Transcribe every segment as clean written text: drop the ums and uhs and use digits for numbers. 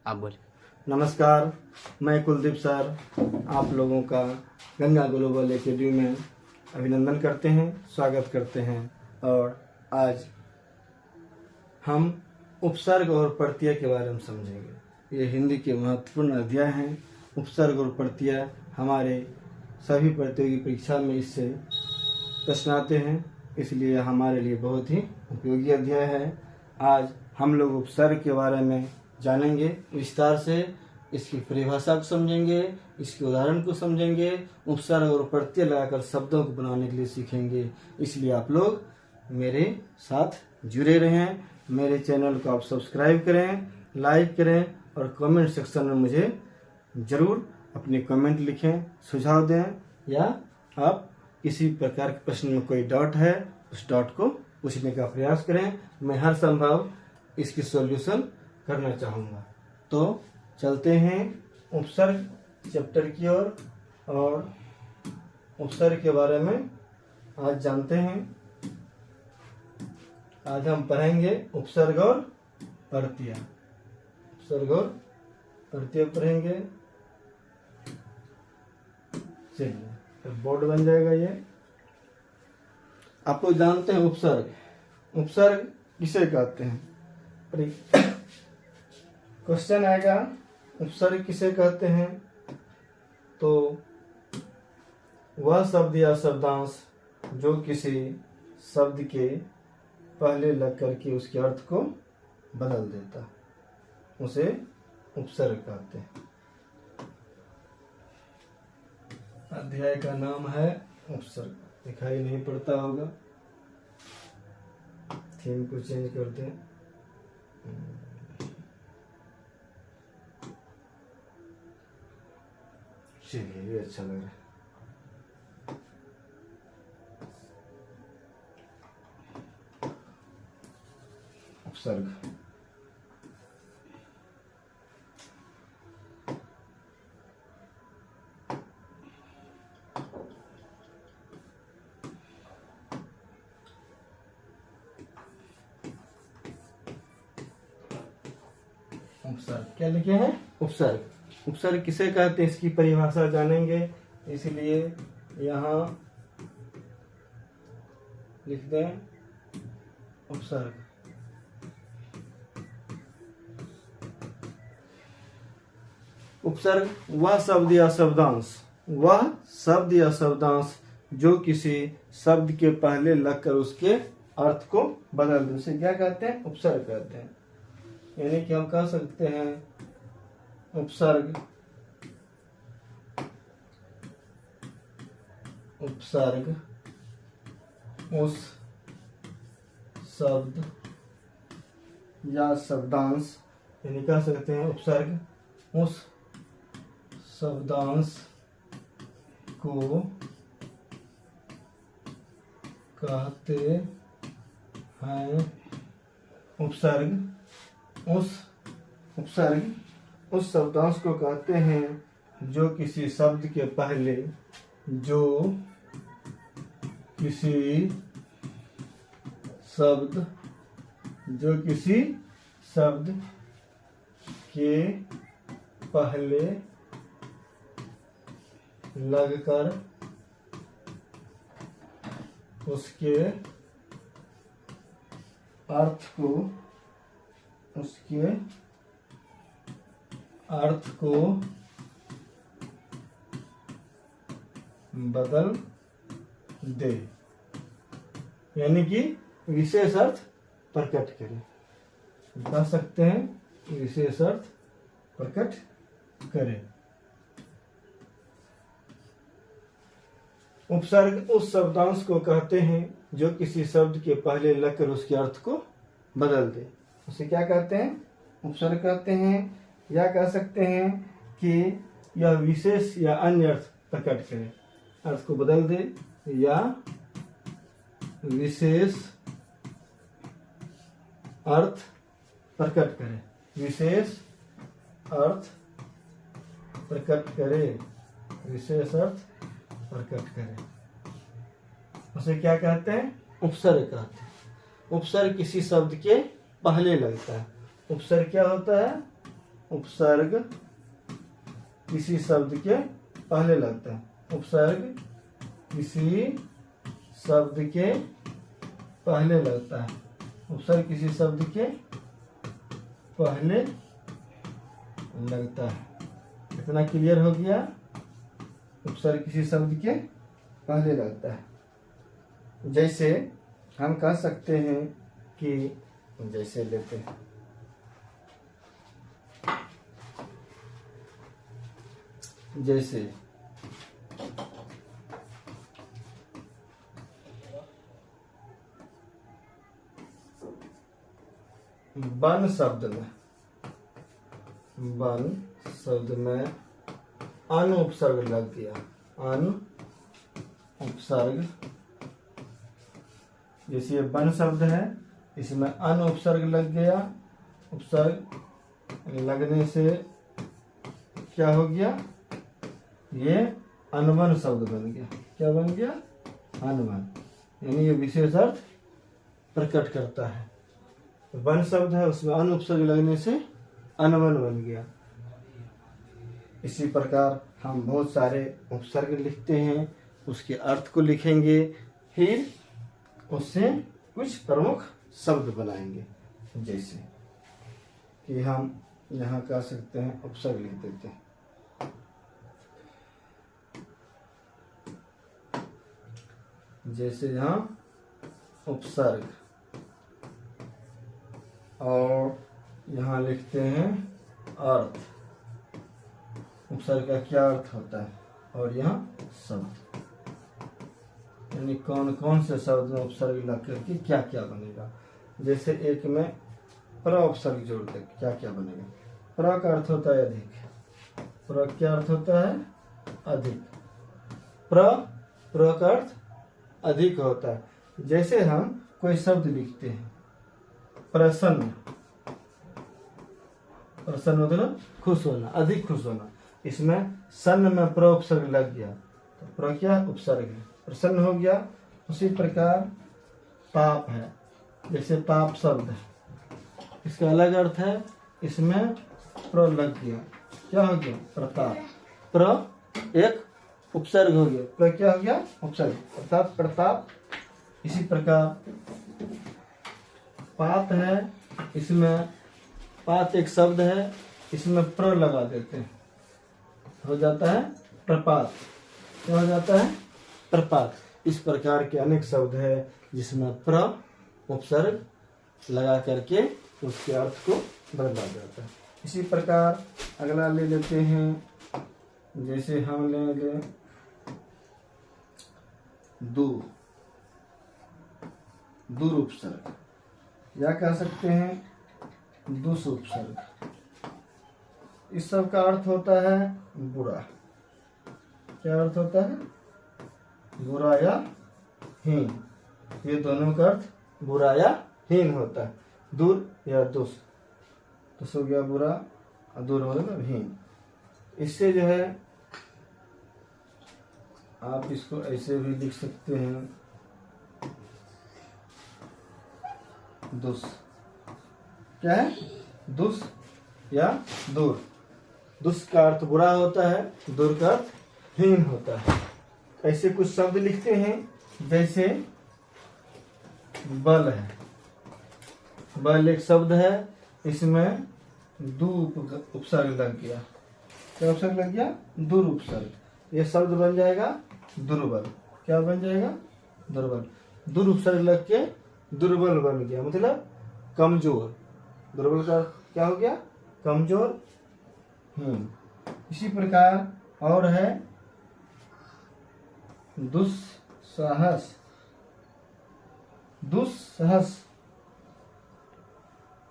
आप बोले। नमस्कार, मैं कुलदीप सर आप लोगों का गंगा ग्लोबल एकेडमी में अभिनंदन करते हैं, स्वागत करते हैं। और आज हम उपसर्ग और प्रत्यय के बारे में समझेंगे। ये हिंदी के महत्वपूर्ण अध्याय हैं। उपसर्ग और प्रत्यय हमारे सभी प्रतियोगी परीक्षा में इससे प्रश्न आते हैं, इसलिए हमारे लिए बहुत ही उपयोगी अध्याय है। आज हम लोग उपसर्ग के बारे में जानेंगे विस्तार से, इसकी परिभाषा को समझेंगे, इसके उदाहरण को समझेंगे, उपसर्ग और प्रत्यय लगाकर शब्दों को बनाने के लिए सीखेंगे। इसलिए आप लोग मेरे साथ जुड़े रहें। मेरे चैनल को आप सब्सक्राइब करें, लाइक करें और कमेंट सेक्शन में मुझे ज़रूर अपने कमेंट लिखें, सुझाव दें, या आप किसी प्रकार के प्रश्न में कोई डाउट है उस डाउट को पूछने का प्रयास करें। मैं हर संभव इसकी सॉल्यूशन करना चाहूँगा। तो चलते हैं उपसर्ग चैप्टर की ओर और उपसर्ग के बारे में आज जानते हैं। आज हम पढ़ेंगे उपसर्ग और प्रत्यय। उपसर्ग और प्रत्यय पढ़ेंगे। चलिए, फिर बोर्ड बन जाएगा ये। आप लोग जानते हैं उपसर्ग। उपसर्ग किसे कहते हैं? क्वेश्चन आएगा, उपसर्ग किसे कहते हैं? तो वह शब्द या शब्दांश जो किसी शब्द के पहले लग करके उसके अर्थ को बदल देता, उसे उपसर्ग कहते हैं। अध्याय का नाम है उपसर्ग। दिखाई नहीं पड़ता होगा, थीम को चेंज करते हैं। चलिए, ये अच्छा लग रहा है। उपसर्ग उपसर्ग क्या लिखे हैं? उपसर्ग। उपसर्ग किसे कहते हैं इसकी परिभाषा जानेंगे, इसलिए यहाँ लिख दें उपसर्ग। उपसर्ग वह शब्द या शब्दांश जो किसी शब्द के पहले लगकर उसके अर्थ को बदल दे, उसे क्या कहते हैं? उपसर्ग कहते हैं। यानी कि हम कह सकते हैं उपसर्ग उस शब्द या शब्दांश, यानी कह सकते हैं उपसर्ग उस शब्दांश को कहते हैं। उपसर्ग उस शब्दांश को कहते हैं जो किसी शब्द के पहले लगकर उसके अर्थ को बदल दे, यानी कि विशेष अर्थ प्रकट करे। कह सकते हैं विशेष अर्थ प्रकट करे। उपसर्ग उस शब्दांश को कहते हैं जो किसी शब्द के पहले लगकर उसके अर्थ को बदल दे, उसे क्या कहते हैं? उपसर्ग कहते हैं। या कह सकते हैं कि यह विशेष या अन्य अर्थ प्रकट करे, अर्थ को बदल दे, या विशेष अर्थ प्रकट करे। विशेष अर्थ प्रकट करे, विशेष अर्थ प्रकट करे, उसे क्या कहते हैं? उपसर्ग कहते हैं। उपसर्ग किसी शब्द के पहले लगता है। उपसर्ग क्या होता है? उपसर्ग किसी शब्द के पहले लगता है। उपसर्ग किसी शब्द के पहले लगता है। उपसर्ग किसी शब्द के पहले लगता है। इतना क्लियर हो गया। उपसर्ग किसी शब्द के पहले लगता है। जैसे हम कह सकते हैं कि जैसे लेते हैं जैसे वन शब्द में अन उपसर्ग लग गया। अन उपसर्ग, जैसे ये वन शब्द है, इसमें अन उपसर्ग लग गया। उपसर्ग लगने से क्या हो गया? ये अनवन शब्द बन गया। क्या बन गया? अनवन, यानी ये विशेष अर्थ प्रकट करता है। वन शब्द है, उसमें अन उपसर्ग लगने से अनवन बन गया। इसी प्रकार हम बहुत सारे उपसर्ग लिखते हैं, उसके अर्थ को लिखेंगे, फिर उससे कुछ प्रमुख शब्द बनाएंगे। जैसे कि हम यहाँ कह सकते हैं, उपसर्ग लिख देते हैं। जैसे यहाँ उपसर्ग, और यहाँ लिखते हैं अर्थ। उपसर्ग का क्या अर्थ होता है, और यहाँ शब्द, यानी कौन कौन से शब्द में उपसर्ग लग करके क्या क्या बनेगा। जैसे एक में प्र उपसर्ग जोड़ दे, क्या क्या बनेगा। प्र का अर्थ होता है अधिक। प्र क्या अर्थ होता है? अधिक। प्र का अर्थ अधिक होता है। जैसे हम कोई शब्द लिखते हैं, प्रसन्न। प्रसन्न मतलब खुश होना, अधिक खुश होना। इसमें सन्न में प्र उपसर्ग लग गया, तो प्र क्या? उपसर्ग है, प्रसन्न हो गया। उसी प्रकार ताप है, जैसे ताप शब्द है, इसका अलग अर्थ है, इसमें प्र लग गया, क्या हो गया? प्रताप। प्र एक उपसर्ग हो गया, प्र क्या हो गया? उपसर्ग, अर्थात प्रताप। इसी प्रकार पात है, इसमें पात एक शब्द है, इसमें प्र लगा देते हैं, हो जाता है प्रपात। क्या हो जाता है? प्रपात। इस प्रकार के अनेक शब्द है जिसमें प्र उपसर्ग लगा करके उसके अर्थ को बदला जाता है। इसी प्रकार अगला ले लेते हैं, जैसे हम लेंगे दूर। दूर उपसर्ग, या कह सकते हैं दुस उपसर्ग। इस सब का अर्थ होता है बुरा। क्या अर्थ होता है? बुरा या हीन। ये दोनों का अर्थ बुरा या हीन होता है। दूर या दुस, दुस हो गया बुरा, और दूर मतलब हीन। इससे जो है आप इसको ऐसे भी लिख सकते हैं, दुस। क्या है? दुस या दूर। दुस का अर्थ बुरा होता है, दूर का अर्थ हीन होता है। ऐसे कुछ शब्द लिखते हैं, जैसे बल है। बल एक शब्द है, इसमें दू उपसर्ग लग गया। क्या उपसर्ग लग गया? दूर उपसर्ग। यह शब्द बन जाएगा दुर्बल। क्या बन जाएगा? दुर्बल। दूर उपसर्ग लग के दुर्बल बन गया, मतलब कमजोर। दुर्बल का क्या हो गया? कमजोर। इसी प्रकार और है दुस्साहस। दुस्साहस,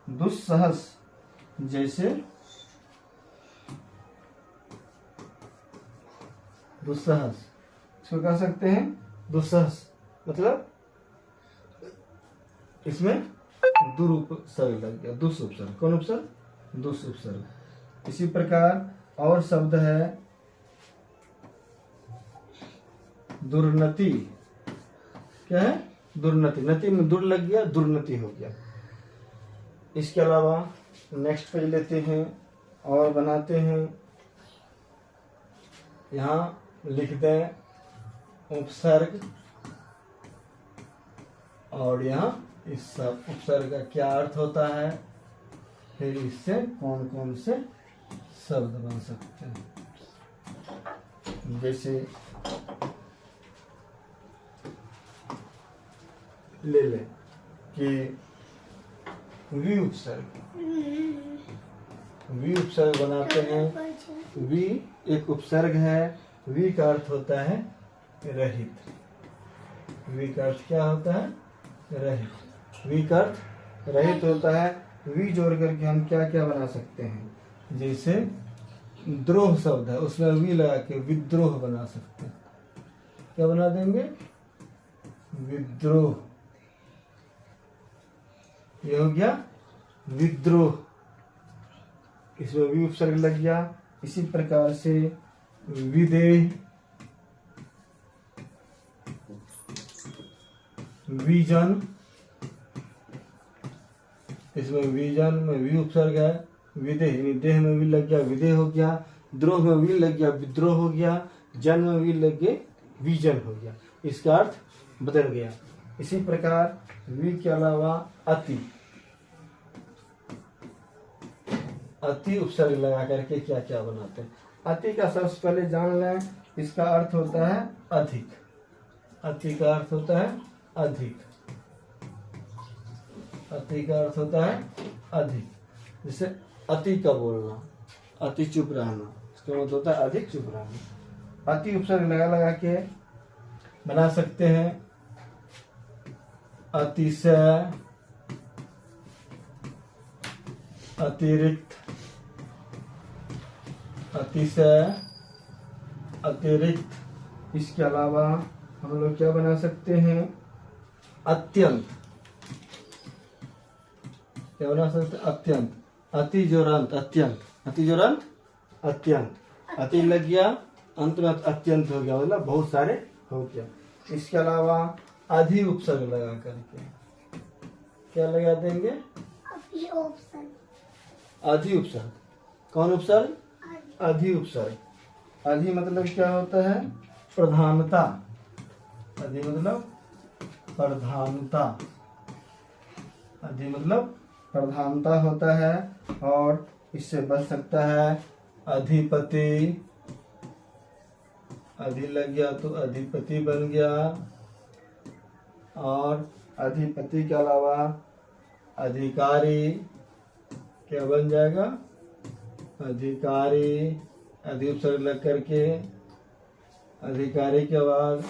दुस्साहस, जैसे दुस्साहस, इसको कह सकते हैं दुस्साहस, मतलब इसमें दुर उपसर्ग लग गया। दुस उपसर्ग। कौन उपसर्ग? दुस उपसर्ग। इसी प्रकार और शब्द है दुर्नति। क्या है? दुर्नति। नति में दुर लग गया, दुर्नति हो गया। इसके अलावा नेक्स्ट पेज लेते हैं, और बनाते हैं, यहाँ लिख दें उपसर्ग, और यहाँ इस सब उपसर्ग का क्या अर्थ होता है, फिर इससे कौन कौन से शब्द बन सकते हैं। जैसे ले लें कि वी उपसर्ग बनाते हैं। वी एक उपसर्ग है। वी का अर्थ होता है रहित। वी का अर्थ क्या होता है, रहित। वी का अर्थ रहित होता है। वी जोड़ करके हम क्या क्या बना सकते हैं, जैसे द्रोह शब्द है, उसमें वी लगा के विद्रोह बना सकते हैं। क्या बना देंगे, विद्रोह। ये हो गया विद्रोह, इसमें वी उपसर्ग लग गया। इसी प्रकार से विदेह, विजन, इसमें विजन में वी उपसर्ग है। विदेह, देह में वी लग गया, विदेह हो गया। द्रोह में वी लग गया, विद्रोह हो गया। जन में वी लग गए, विजन हो गया। इसका अर्थ बदल गया। इसी प्रकार वी के अलावा अति, अति उपसर्ग लगा करके क्या क्या बनाते हैं। अति का सबसे पहले जान लें, इसका अर्थ होता है अधिक। अति का अर्थ होता है अधिक। अति का अर्थ होता है अधिक। जैसे अति का बोलना, अति चुप रहना, इसका मतलब होता है अधिक चुप रहना। अति उपसर्ग लगा लगा के बना सकते हैं। अतिशय, अतिरिक्त, अतिशय, अतिरिक्त। इसके अलावा हम लोग क्या बना सकते हैं, अत्यंत। क्या बना सकते हैं, अत्यंत। अति जोरंत, अत्यंत। अति जोरंत, अत्यंत। अति लग गया, अंत में अत्यंत हो गया, मतलब बहुत सारे हो गया। इसके अलावा अधि उपसर्ग लगा करके क्या लगा देंगे, अधि उपसर्ग। कौन उपसर्ग, अधि उपसर्ग। अधि मतलब क्या होता है, प्रधानता। अधि मतलब प्रधानता। अधि मतलब प्रधानता होता है। और इससे बच सकता है अधिपति। अधि लग गया तो अधिपति बन गया। और अधिपति के अलावा अधिकारी क्या बन जाएगा, अधिकारी। अधि उपसर्ग लग करके अधिकारी के बाद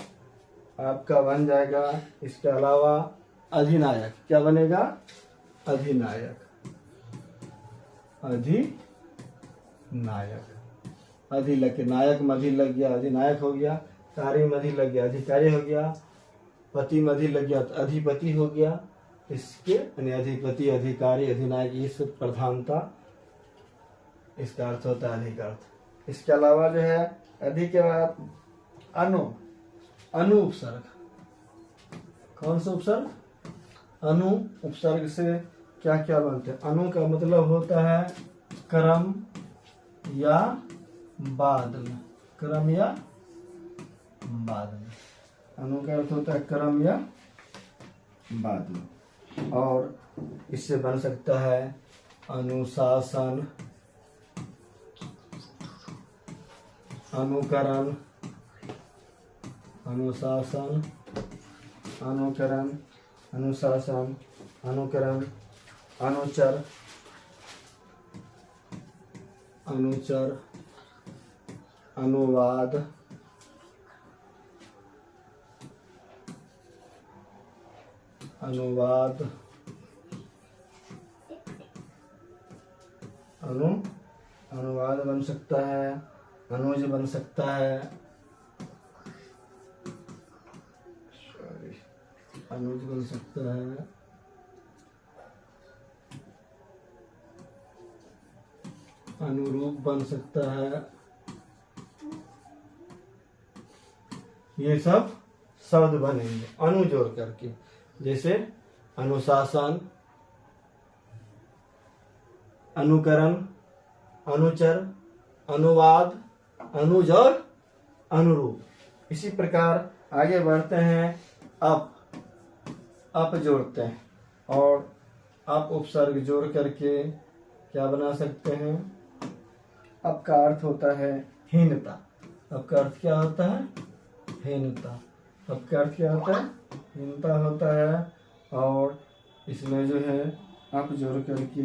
आपका बन जाएगा। इसके अलावा अधिनायक, क्या बनेगा, अधिनायक। अधिनायक। अधि लग के नायक में अधि लग गया, अधिनायक हो गया। कारी में अधि लग गया, अधिकारी हो गया। पति में अधि लग गया तो अधिपति हो गया। इसके यानी अधिपति, अधिकारी, अधिनायक, ये सब प्रधानता, इसका अर्थ होता है अधिक अर्थ। इसके अलावा जो है अधि के बाद अनु, अनु उपसर्ग। कौन सा उपसर्ग, अनु उपसर्ग से क्या क्या बनते हैं। अनु का मतलब होता है क्रम या बाद में। क्रम या बाद में। अनु का अर्थ होता है क्रम या बाद में। और इससे बन सकता है अनुशासन, अनुकरण, अनुशासन, अनुकरण, अनुशासन, अनुकरण, अनुचर, अनुचर, अनुवाद, अनुवाद, अनुवाद बन सकता है। अनुज बन सकता है। अनुज बन सकता है। अनुरूप बन सकता है। ये सब शब्द बनेंगे अनु जोड़ करके। जैसे अनुशासन, अनुकरण, अनुचर, अनुवाद, अनुज और अनुरूप। इसी प्रकार आगे बढ़ते हैं। अप जोड़ते हैं और अप उपसर्ग जोड़ करके क्या बना सकते हैं? अप का अर्थ होता है हीनता। अप का अर्थ क्या होता है? हीनता। अप का अर्थ क्या होता है? हीनता होता है। और इसमें जो है अप जोड़ करके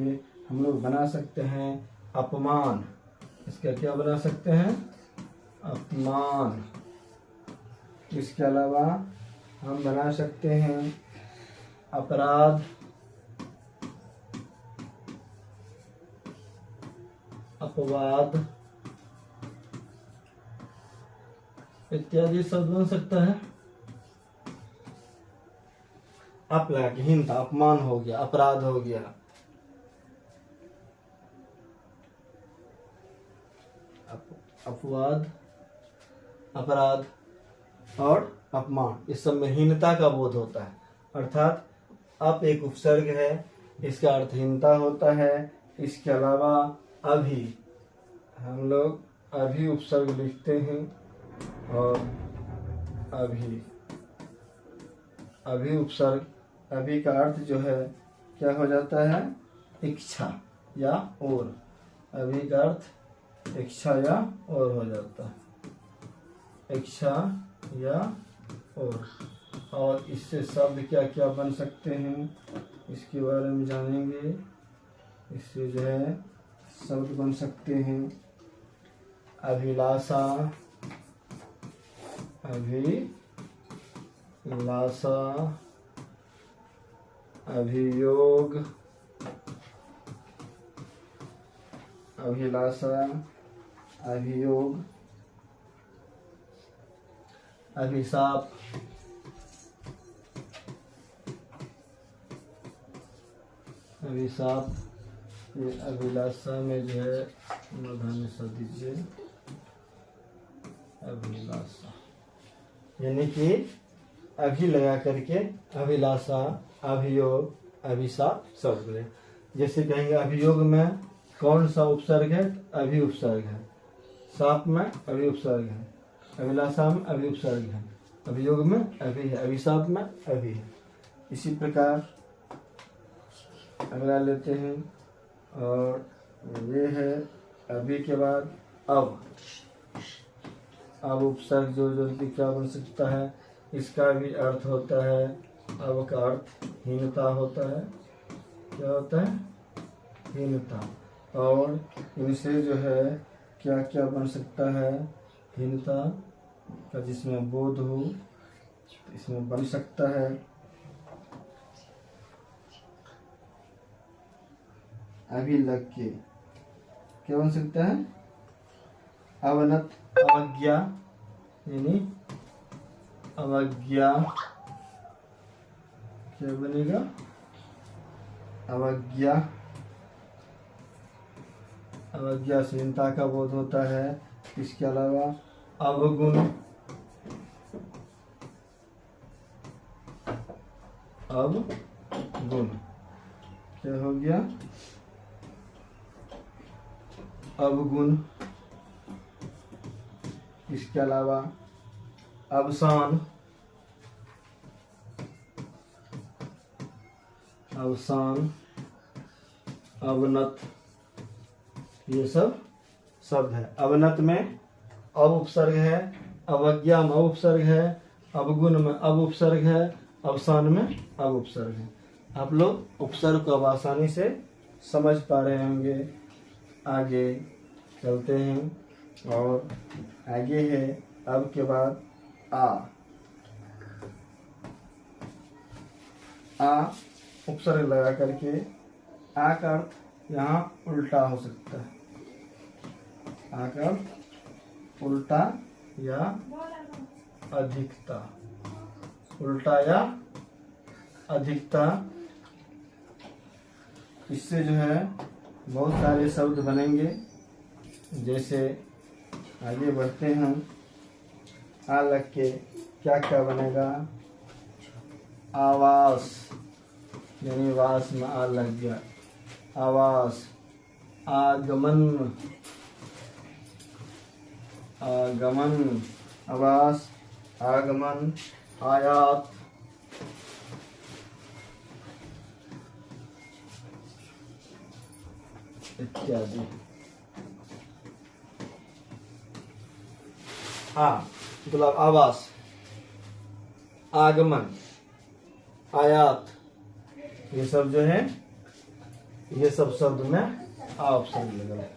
हम लोग बना सकते हैं अपमान। इसका क्या बना सकते हैं? अपमान। इसके अलावा हम बना सकते हैं अपराध, अपवाद इत्यादि शब्द बन सकता है। अप लगा के हीनता, अपमान हो गया, अपराध हो गया। अपवाद, अपराध और अपमान, इस सब में हीनता का बोध होता है। अर्थात अप एक उपसर्ग है, इसका अर्थ हीनता होता है। इसके अलावा अभी, हम लोग अभी उपसर्ग लिखते हैं और अभी उपसर्ग, अभी का अर्थ जो है क्या हो जाता है? इच्छा या और। अभी का अर्थ इच्छा या और हो जाता है, इच्छा या और इससे शब्द क्या क्या बन सकते हैं इसके बारे में जानेंगे। इससे जो है शब्द बन सकते हैं अभिलाषा, अभियोग, अभिलाषा, अभियोग, अभिशाप, अभिशाप। ये अभिलाषा में जो है मूर्धन्य शब्द दीजिए अभिलाषा, यानी कि अभी लगा करके अभिलाषा, अभियोग, अभिशाप शब्द ले। जैसे कहेंगे अभियोग में कौन सा उपसर्ग है? अभी उपसर्ग है। शाप में अभी उपसर्ग है। अभिलाषा में अभी उपसर्ग है। अभियोग में अभी है। अभिशाप में अभी है। इसी प्रकार अगला लेते हैं और ये है अभी के बाद अब उपसर्ग जो जल्दी क्या बन सकता है? इसका भी अर्थ होता है, अब का अर्थ हीनता होता है। क्या होता है? हीनता। और इनसे जो है क्या क्या बन सकता है? हीनता का जिसमें बोध हो इसमें बन सकता है अभी लग के क्या बन सकता है? अवनत, अवज्ञा, यानी अवज्ञा क्या बनेगा? अवज्ञा। अवज्ञा से हीनता का बोध होता है। इसके अलावा अवगुण, अवगुण क्या हो गया? अवगुण। इसके अलावा अवसान, अवसान, अवनत, ये सब शब्द है। अवनत में अब उपसर्ग है, अवज्ञा में अब उपसर्ग है, अवगुण में अब उपसर्ग है, अवसान में अब उपसर्ग है। आप लोग उपसर्ग को अब आसानी से समझ पा रहे होंगे। आगे चलते हैं और आगे है अब के बाद आ उपसर्ग लगा करके आ का अर्थ यहाँ उल्टा हो सकता है। आ का अर्थ उल्टा या अधिकता, उल्टा या अधिकता। इससे जो है बहुत सारे शब्द बनेंगे। जैसे आगे बढ़ते हैं हम, आ लग के क्या क्या बनेगा? आवास, यानी वास में आ लग गया, आवास, आगमन, आगमन, आवास, आगमन, आयात, इत्यादि। मतलब आवास, आगमन, आयात, ये सब जो है, ये सब शब्द में आ उपसर्ग लगा है।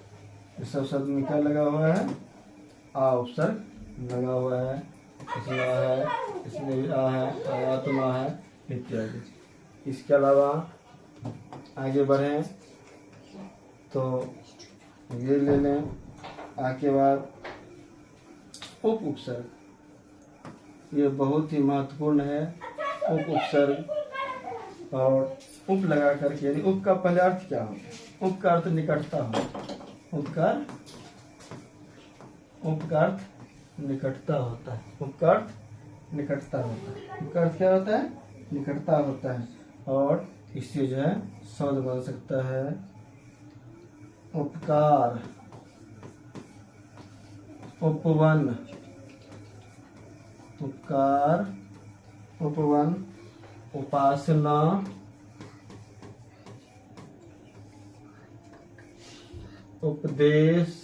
ये सब शब्द में क्या लगा हुआ है? आ उपसर्ग लगा हुआ है। इसमें आ है, इसमें भी आ है, आयात में आ है, इत्यादि। इसके अलावा आगे बढ़ें तो ये ले लें। आके बाद उप उपसर्ग, ये बहुत ही महत्वपूर्ण है। उप उपसर्ग और उप लगा करके, यानी उप का पहले अर्थ क्या होता है? उप का अर्थ निकटता हो। उप का अर्थ निकटता होता है। उप का अर्थ निकटता होता है। उप का अर्थ क्या होता है? निकटता होता है। और इससे जो है शब्द बन सकता है उपकार, उपवन, उपकार, उपवन, उपासना, उपदेश,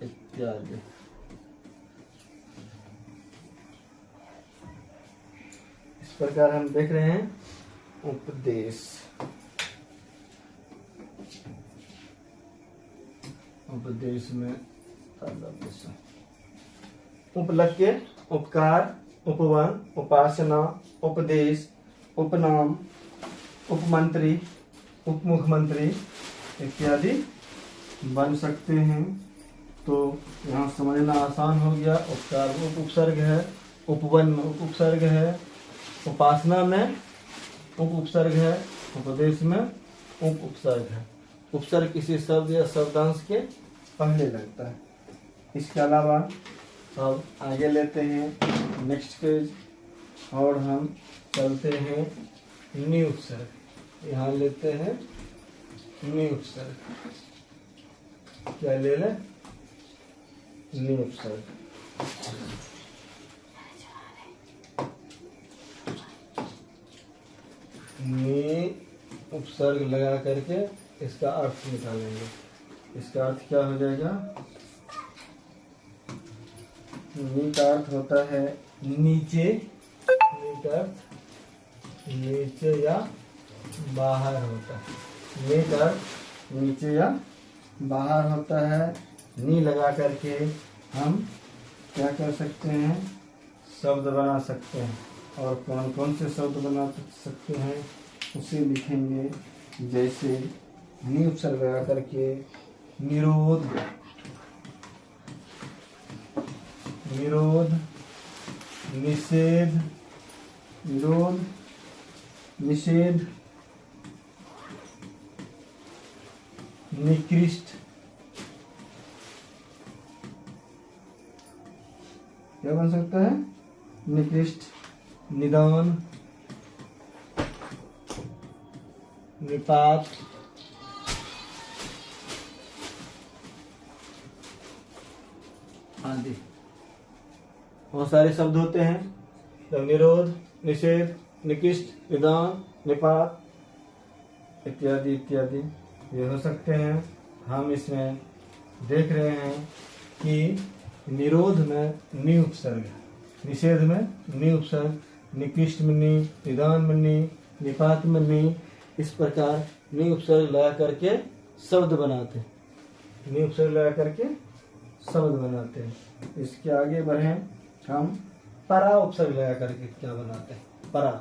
इत्यादि। इस प्रकार हम देख रहे हैं उपदेश, उपदेश में उपलग के उपकार, उपवन, उपासना, उपदेश, उपनाम, उपमंत्री, उपमुख्यमंत्री इत्यादि बन सकते हैं। तो यहाँ समझना आसान हो गया। उपकार में उप उपसर्ग है, उपवन में उप उपसर्ग है, उपासना में उप उपसर्ग है, उपदेश में उप उपसर्ग है। उपसर्ग किसी शब्द या शब्दांश के पहले लगता है। इसके अलावा अब आगे लेते हैं नेक्स्ट पेज और हम चलते हैं नी उपसर्ग। यहाँ लेते हैं नी उपसर्ग। क्या ले लें? नी उपसर्ग। नी उपसर्ग लगा करके इसका अर्थ निकालेंगे। इसका अर्थ क्या हो जाएगा? नी का अर्थ होता है नीचे। नी का अर्थ नीचे या बाहर होता है। नी का अर्थ नीचे या बाहर होता है। नी लगा करके हम क्या कर सकते हैं? शब्द बना सकते हैं। और कौन कौन से शब्द बना सकते हैं उसे लिखेंगे। जैसे नी उपसर्ग लगा करके निरोध, निरोध, निषेध, निरोध, निषेध, निकृष्ट, क्या बन सकता है? निकृष्ट, निदान, निपात, आदि बहुत सारे शब्द होते हैं। तो निरोध, निषेध, निकृष्ट, निदान, निपात इत्यादि इत्यादि ये हो सकते हैं। हम इसमें देख रहे हैं कि निरोध में नी उपसर्ग, निषेध में नी उपसर्ग, निकृष्ट में नी, निदान में नी, निपात में नी, इस प्रकार नी उपसर्ग लगा करके शब्द बनाते हैं। नी उपसर्ग लगा करके शब्द बनाते हैं। इसके आगे बढ़ें हम परा उपसर्ग लगा करके क्या बनाते हैं? परा,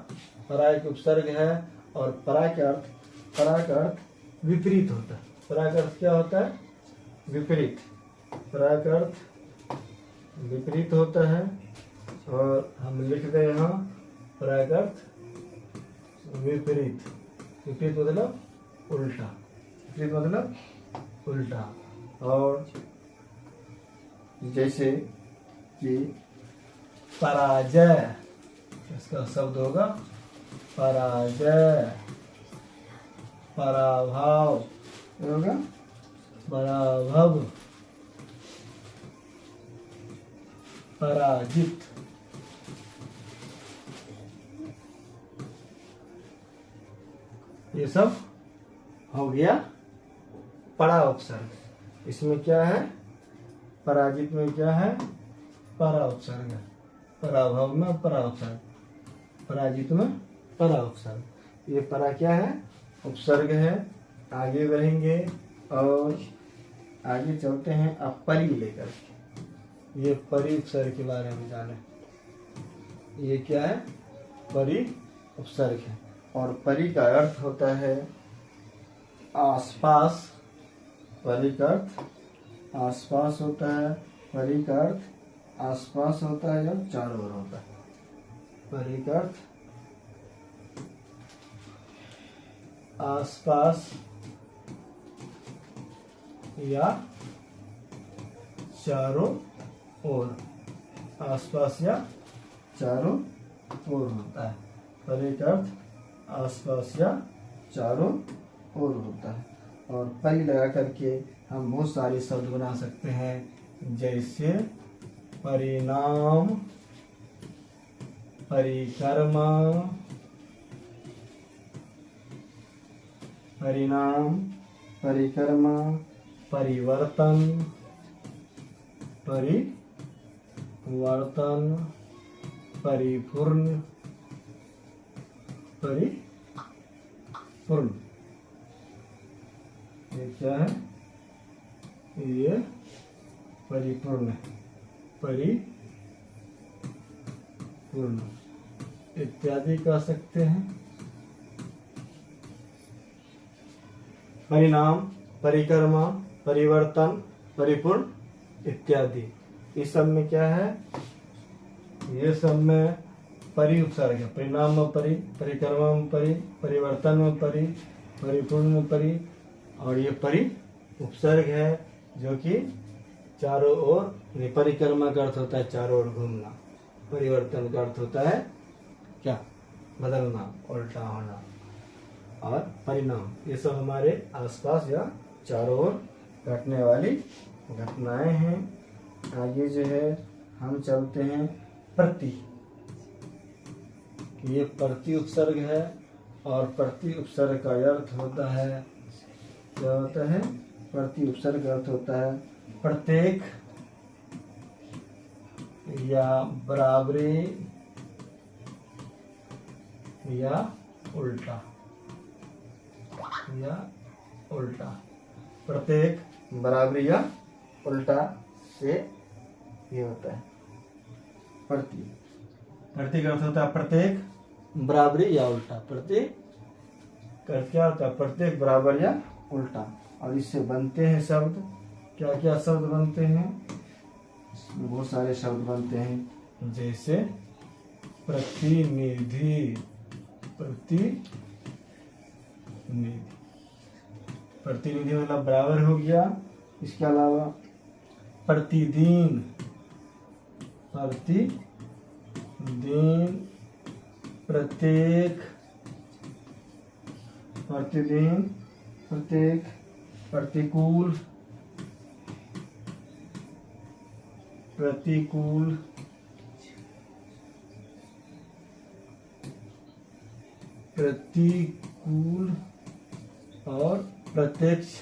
परा एक उपसर्ग है और परा का अर्थ विपरीत होता है। परा का अर्थ क्या होता है? विपरीत। परा का अर्थ विपरीत होता है। और हम लिख दें यहाँ परा का अर्थ विपरीत। विपरीत मतलब उल्टा। विपरीत मतलब उल्टा। और जैसे कि पराजय, इसका शब्द होगा पराजय, पराभव होगा, पराभव, पराजित, ये सब हो गया परा उपसर्ग। इसमें क्या है, पराजित में क्या है, परा उपसर्ग, पराभव में परा उपसर्ग, पराजित में परा उपसर्ग। ये परा क्या है, उपसर्ग है। आगे बढ़ेंगे और आगे चलते हैं अब परी लेकर के। ये परी उपसर्ग के बारे में जाने। ये क्या है, परी उपसर्ग है और परी का अर्थ होता है आसपास। परी का अर्थ आसपास होता है। परी का अर्थ आसपास होता है जब चारों ओर होता है। परी का अर्थ आसपास या चारों ओर, आसपास या चारों ओर होता है। परी का अर्थ आसपास या चारों ओर होता है। और परी लगा करके हम बहुत सारे शब्द बना सकते हैं, जैसे परिणाम, परिक्रमा, परिणाम, परिक्रमा, परिवर्तन, परिवर्तन, परिपूर्ण, परिपूर्ण। ये क्या है, ये परिपूर्ण है, परिपूर्ण इत्यादि कह सकते हैं। परिणाम, परिक्रमा, परिवर्तन, परिपूर्ण इत्यादि। इस सब में क्या है, ये सब में परि उपसर्ग है। परिणाम में परि, परिक्रमा में परि, परिवर्तन में परि, परिपूर्ण में परि, और ये परि उपसर्ग है जो कि चारों ओर। परिक्रमा का अर्थ होता है चारों ओर घूमना। परिवर्तन का अर्थ होता है क्या, बदलना, उल्टा होना। और परिणाम, ये सब हमारे आसपास या चारों ओर घटने वाली घटनाएं हैं। आगे जो है हम चलते हैं प्रति। ये प्रति उपसर्ग है और प्रति उपसर्ग का अर्थ होता है, क्या होता है, प्रति उपसर्ग का अर्थ होता है प्रत्येक या बराबरी या उल्टा, या उल्टा। प्रत्येक, बराबरी या उल्टा से ये होता है प्रति। प्रति का अर्थ होता है प्रत्येक, बराबरी या उल्टा। प्रति का अर्थ क्या होता है, प्रत्येक, बराबर या उल्टा। और इससे बनते हैं शब्द, क्या क्या शब्द बनते हैं, बहुत सारे शब्द बनते हैं, जैसे प्रतिनिधि, प्रतिनिधि, प्रतिनिधि मतलब बराबर हो गया। इसके अलावा प्रतिदिन, प्रतिदिन, प्रत्येक, प्रतिदिन, प्रत्येक, प्रतिकूल, प्रतिकूल, प्रतिकूल और प्रत्यक्ष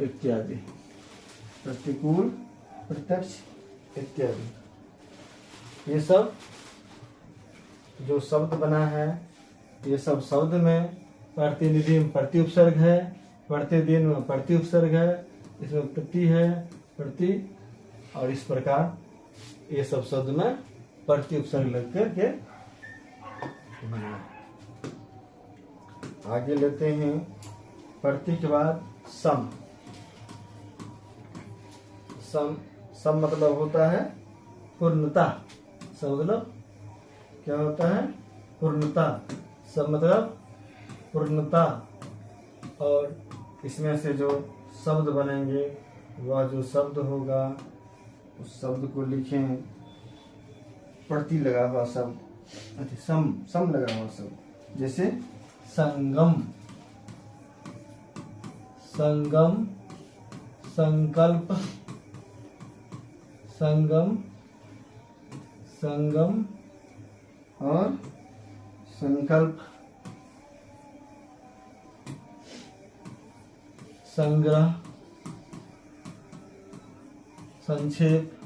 इत्यादि। प्रतिकूल, प्रत्यक्ष इत्यादि। ये सब जो शब्द बना है, ये सब शब्द में प्रतिनिधि में प्रति उपसर्ग है, प्रतिदिन में प्रति उपसर्ग है, इसमें प्रति है, प्रति, और इस प्रकार ये सब शब्द में प्रति उपसर्ग लग करके बना। आगे लेते हैं प्रति के बाद सम। सम, सम मतलब होता है पूर्णता। सम मतलब क्या होता है, पूर्णता। सम मतलब पूर्णता। और इसमें से जो शब्द बनेंगे, वह जो शब्द होगा उस शब्द को लिखें, प्रति लगा हुआ शब्द सम सम लगा हुआ शब्द, जैसे संगम, संगम, संकल्प, संगम, संगम और संकल्प, संग्रह, संक्षेप,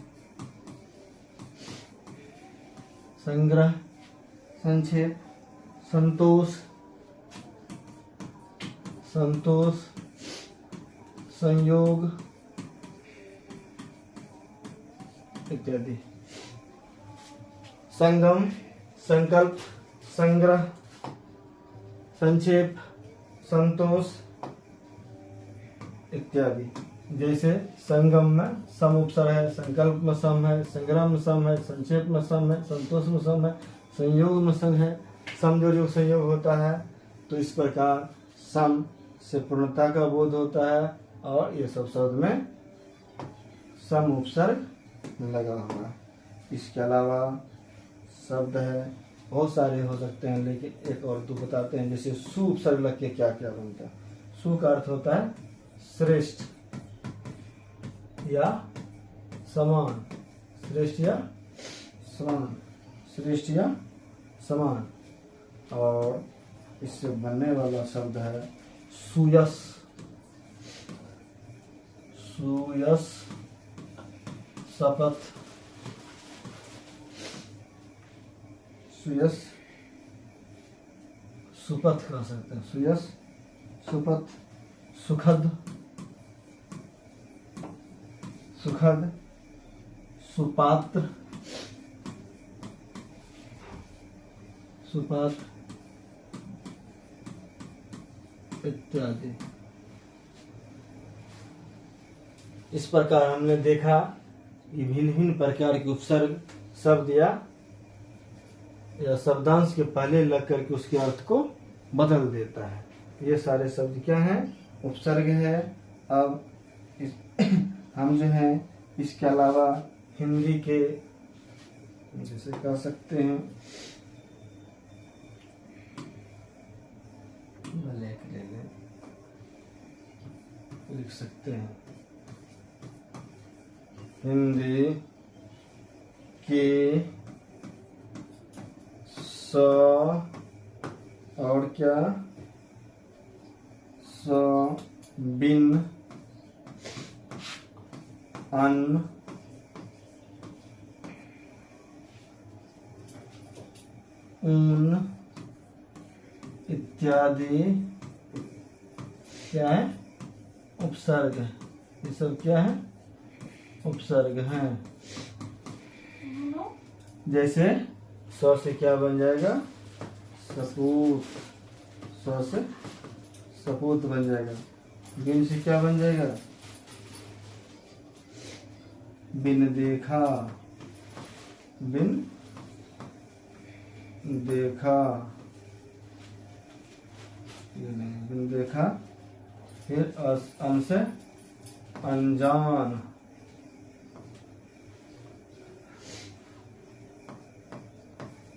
संग्रह, संक्षेप, संतोष, संतोष, संयोग इत्यादि। संगम, संकल्प, संग्रह, संक्षेप, संतोष इत्यादि। जैसे संगम में सम उपसर्ग है, संकल्प में सम है, संग्रह में सम है, संक्षेप में सम है, संतोष में सम है, संयोग में सम है। सम जो संयोग होता है, तो इस प्रकार सम से पूर्णता का बोध होता है और ये सब शब्द में सम उपसर्ग लगा हुआ है। इसके अलावा शब्द है बहुत सारे हो सकते हैं, लेकिन एक और दो बताते हैं। जैसे सु उपसर्ग लग के क्या क्या बनता है। सु का अर्थ होता है श्रेष्ठ या समान, श्रेष्ठ या समान, श्रेष्ठ या समान। और इससे बनने वाला शब्द है सुयश, सुयश, शपथ, सुयश, सुपथ कह सकते हैं। सुयश, सुपथ, सुखद, सुखद, सुपात्र, सुपात्र इत्यादि। इस प्रकार हमने देखा कि भिन्न भिन्न प्रकार के उपसर्ग शब्द या शब्दांश के पहले लग करके उसके अर्थ को बदल देता है। ये सारे शब्द क्या हैं? उपसर्ग है। अब हम जो है इसके अलावा हिंदी के जैसे कह सकते हैं लिख सकते हैं हिंदी के स और क्या स बिन अन ऊन इत्यादि क्या है? उपसर्ग है। ये सब क्या है? उपसर्ग हैं। जैसे स से क्या बन जाएगा? सपूत, स से सपूत बन जाएगा। बिन से क्या बन जाएगा? बिन देखा, बिन देखा, बिन देखा। फिर अन से अनजान,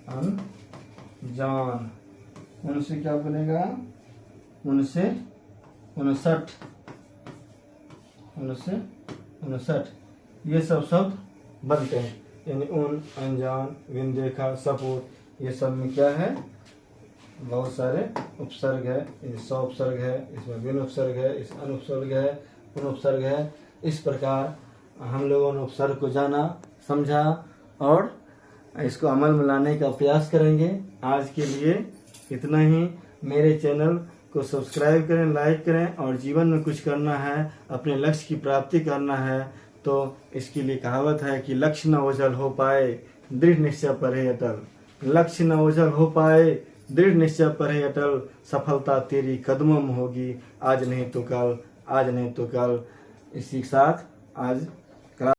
अनजान। उनसे क्या बनेगा? उनसे 59, उनसे 59। ये सब शब्द बनते हैं। यानी उन, अनजान, बिन देखा, सपूत, ये सब में क्या है? बहुत सारे उपसर्ग है। स उपसर्ग है, इसमें बिन उपसर्ग है, इस अन उपसर्ग है, पुन उपसर्ग है। इस प्रकार हम लोगों ने उपसर्ग को जाना, समझा और इसको अमल में लाने का प्रयास करेंगे। आज के लिए इतना ही। मेरे चैनल को सब्सक्राइब करें, लाइक करें और जीवन में कुछ करना है, अपने लक्ष्य की प्राप्ति करना है तो इसके लिए कहावत है कि लक्ष्य न ओझल हो पाए, दृढ़ निश्चय पर है अटल। लक्ष्य न ओझल हो पाए, दृढ़ निश्चय पर है अटल। सफलता तेरी कदमों में होगी, आज नहीं तो कल, आज नहीं तो कल। इसी के साथ आज